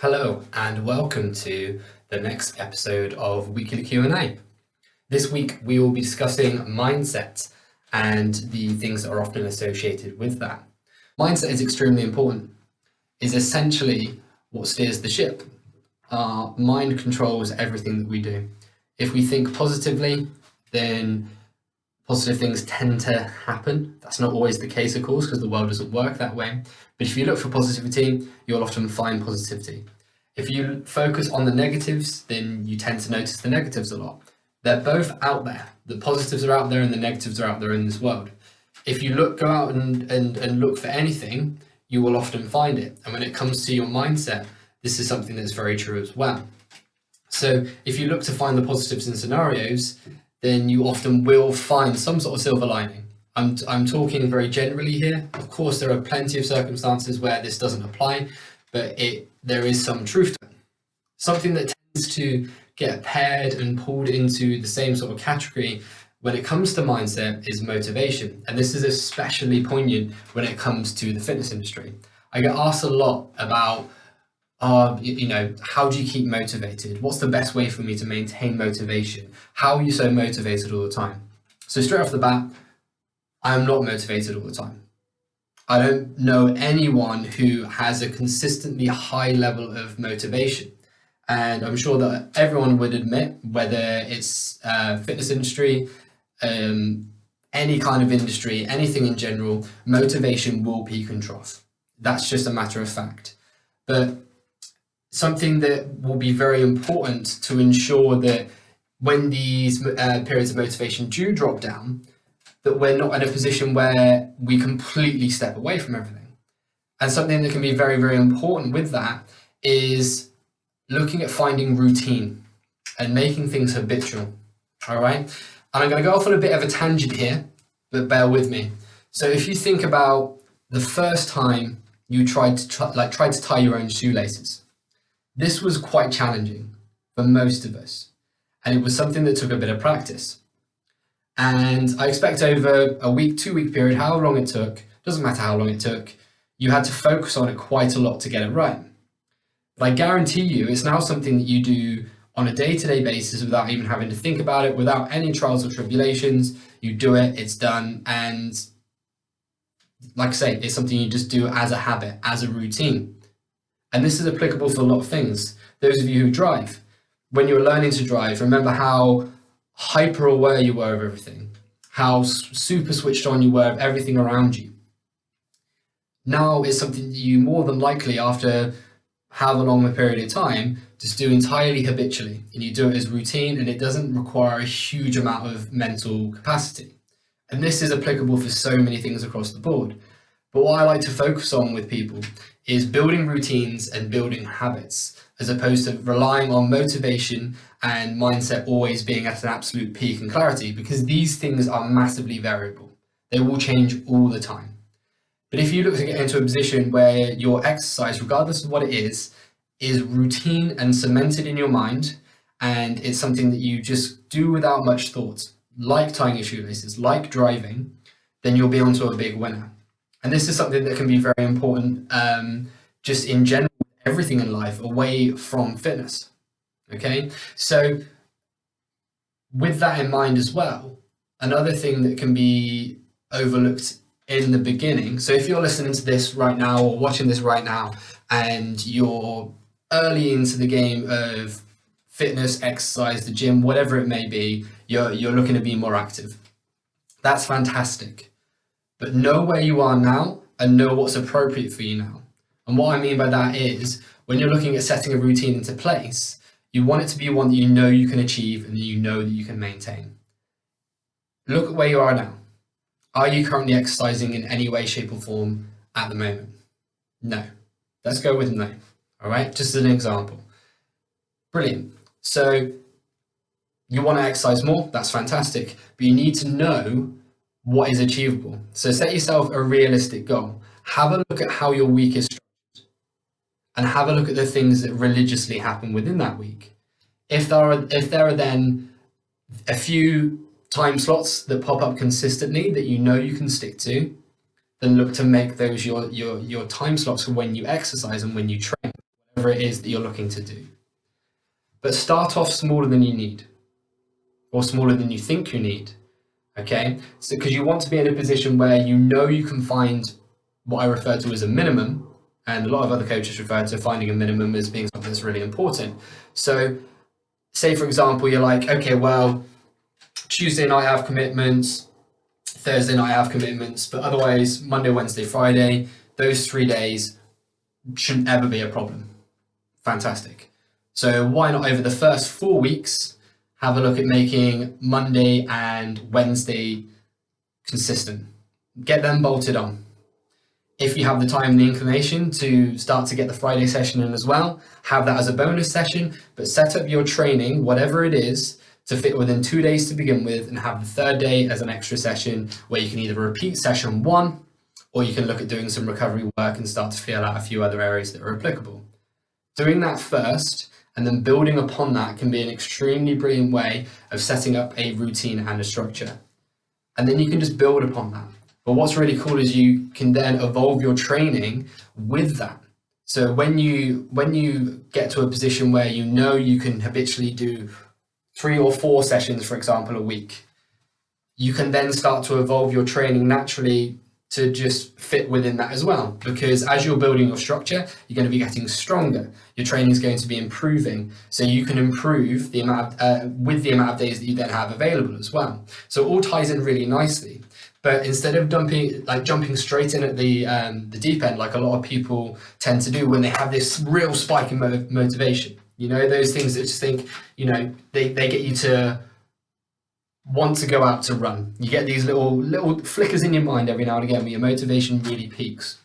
Hello and welcome to the next episode of Weekly Q&A. This week we will be discussing mindset and the things that are often associated with that. Mindset is extremely important. It's essentially what steers the ship. Our mind controls everything that we do. If we think positively, then positive things tend to happen. That's not always the case, of course, because the world doesn't work that way. But if you look for positivity, you'll often find positivity. If you focus on the negatives, then you tend to notice the negatives a lot. They're both out there. The positives are out there and the negatives are out there in this world. If you go out and look for anything, you will often find it. And when it comes to your mindset, this is something that's very true as well. So if you look to find the positives in scenarios, then you often will find some sort of silver lining. I'm talking very generally here. Of course, there are plenty of circumstances where this doesn't apply, but there is some truth to it. Something that tends to get paired and pulled into the same sort of category when it comes to mindset is motivation. And this is especially poignant when it comes to the fitness industry. I get asked a lot about, how do you keep motivated? What's the best way for me to maintain motivation? How are you so motivated all the time? So straight off the bat, I'm not motivated all the time. I don't know anyone who has a consistently high level of motivation. And I'm sure that everyone would admit, whether it's fitness industry, any kind of industry, anything in general, motivation will peak and trough. That's just a matter of fact. But something that will be very important to ensure that when these periods of motivation do drop down, that we're not in a position where we completely step away from everything. And something that can be very, very important with that is looking at finding routine and making things habitual. All right. And I'm going to go off on a bit of a tangent here, but bear with me. So if you think about the first time you tried to tie your own shoelaces, this was quite challenging for most of us. And it was something that took a bit of practice. And I expect over a week, 2-week period, however long it took, doesn't matter how long it took, you had to focus on it quite a lot to get it right. But I guarantee you, it's now something that you do on a day-to-day basis without even having to think about it, without any trials or tribulations. You do it, it's done. And like I say, it's something you just do as a habit, as a routine. And this is applicable for a lot of things. Those of you who drive, when you're learning to drive, remember how hyper aware you were of everything, how super switched on you were of everything around you. Now it's something that you more than likely, after however long a period of time, just do entirely habitually, and you do it as routine, and it doesn't require a huge amount of mental capacity. And this is applicable for so many things across the board. But what I like to focus on with people is building routines and building habits, as opposed to relying on motivation and mindset always being at an absolute peak and clarity, because these things are massively variable. They will change all the time. But if you look to get into a position where your exercise, regardless of what it is routine and cemented in your mind, and it's something that you just do without much thought, like tying your shoelaces, like driving, then you'll be onto a big winner. And this is something that can be very important just in general, everything in life, away from fitness. Okay, so with that in mind as well, another thing that can be overlooked in the beginning. So if you're listening to this right now or watching this right now and you're early into the game of fitness, exercise, the gym, whatever it may be, you're looking to be more active. That's fantastic. But know where you are now and know what's appropriate for you now. And what I mean by that is, when you're looking at setting a routine into place, you want it to be one that you know you can achieve and that you know that you can maintain. Look at where you are now. Are you currently exercising in any way, shape or form at the moment? No. Let's go with no. All right, just as an example. Brilliant. So you want to exercise more, that's fantastic, but you need to know what is achievable. So set yourself a realistic goal. Have a look at how your week is structured and have a look at the things that religiously happen within that week. If there are then a few time slots that pop up consistently that you know you can stick to, then look to make those your time slots for when you exercise and when you train, whatever whatever it is that you're looking to do. But start off smaller than you need, or smaller than you think you need. Okay, so because you want to be in a position where you know you can find what I refer to as a minimum, and a lot of other coaches refer to finding a minimum as being something that's really important. So say, for example, you're like, okay, well, Tuesday night I have commitments, Thursday night I have commitments, but otherwise Monday, Wednesday, Friday, those 3 days shouldn't ever be a problem. Fantastic. So why not over the first 4 weeks have a look at making Monday and Wednesday consistent. Get them bolted on. If you have the time and the inclination to start to get the Friday session in as well, have that as a bonus session, but set up your training, whatever it is, to fit within 2 days to begin with, and have the third day as an extra session where you can either repeat session 1, or you can look at doing some recovery work and start to feel out a few other areas that are applicable. Doing that first, and then building upon that, can be an extremely brilliant way of setting up a routine and a structure. And then you can just build upon that. But what's really cool is you can then evolve your training with that. So when you get to a position where you know you can habitually do 3 or 4 sessions, for example, a week, you can then start to evolve your training naturally to just fit within that as well. Because as you're building your structure, you're going to be getting stronger. Your training is going to be improving. So you can improve the amount with the amount of days that you then have available as well. So it all ties in really nicely. But instead of jumping straight in at the deep end, like a lot of people tend to do when they have this real spike in motivation, you know, those things that just think, you know, they get you to want to go out to run. You get these little flickers in your mind every now and again where your motivation really peaks.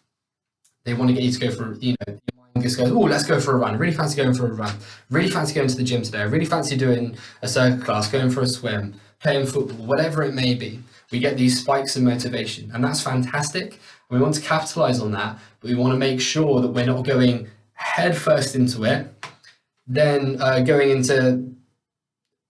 They want to get you to go for, you know, your mind just goes, oh, let's go for a run. I really fancy going for a run. Really fancy going to the gym today. I really fancy doing a circuit class, going for a swim, playing football, whatever it may be. We get these spikes in motivation, and that's fantastic. We want to capitalize on that, but we want to make sure that we're not going head first into it, then going into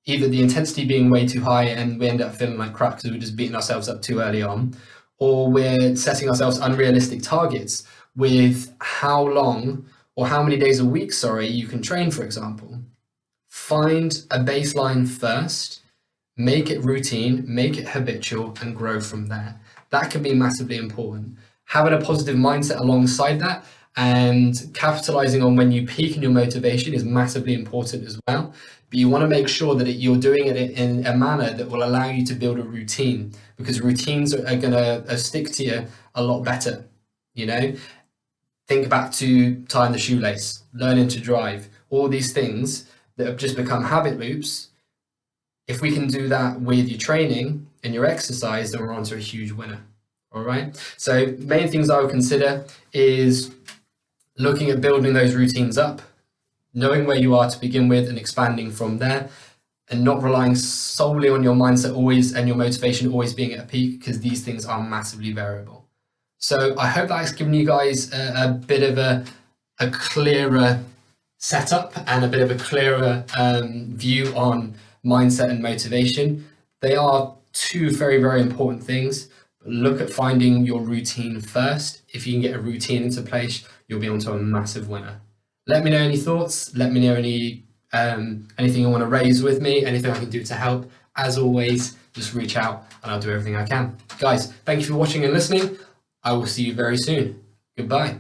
either the intensity being way too high and we end up feeling like crap because we're just beating ourselves up too early on, or we're setting ourselves unrealistic targets with how long or how many days a week, you can train, for example. Find a baseline first, make it routine, make it habitual, and grow from there. That can be massively important. Having a positive mindset alongside that and capitalizing on when you peak in your motivation is massively important as well. But you want to make sure that you're doing it in a manner that will allow you to build a routine, because routines are going to stick to you a lot better. You know, think back to tying the shoelace, learning to drive, all these things that have just become habit loops. If we can do that with your training and your exercise, then we're on to a huge winner. All right. So main things I would consider is looking at building those routines up, knowing where you are to begin with and expanding from there, and not relying solely on your mindset always and your motivation always being at a peak, because these things are massively variable. So I hope that's given you guys a bit of a clearer setup and a bit of a clearer view on mindset and motivation. They are two very, very important things. Look at finding your routine first. If you can get a routine into place, you'll be onto a massive winner. Let me know any thoughts. Let me know anything you want to raise with me, anything I can do to help. As always, just reach out and I'll do everything I can. Guys, thank you for watching and listening. I will see you very soon. Goodbye.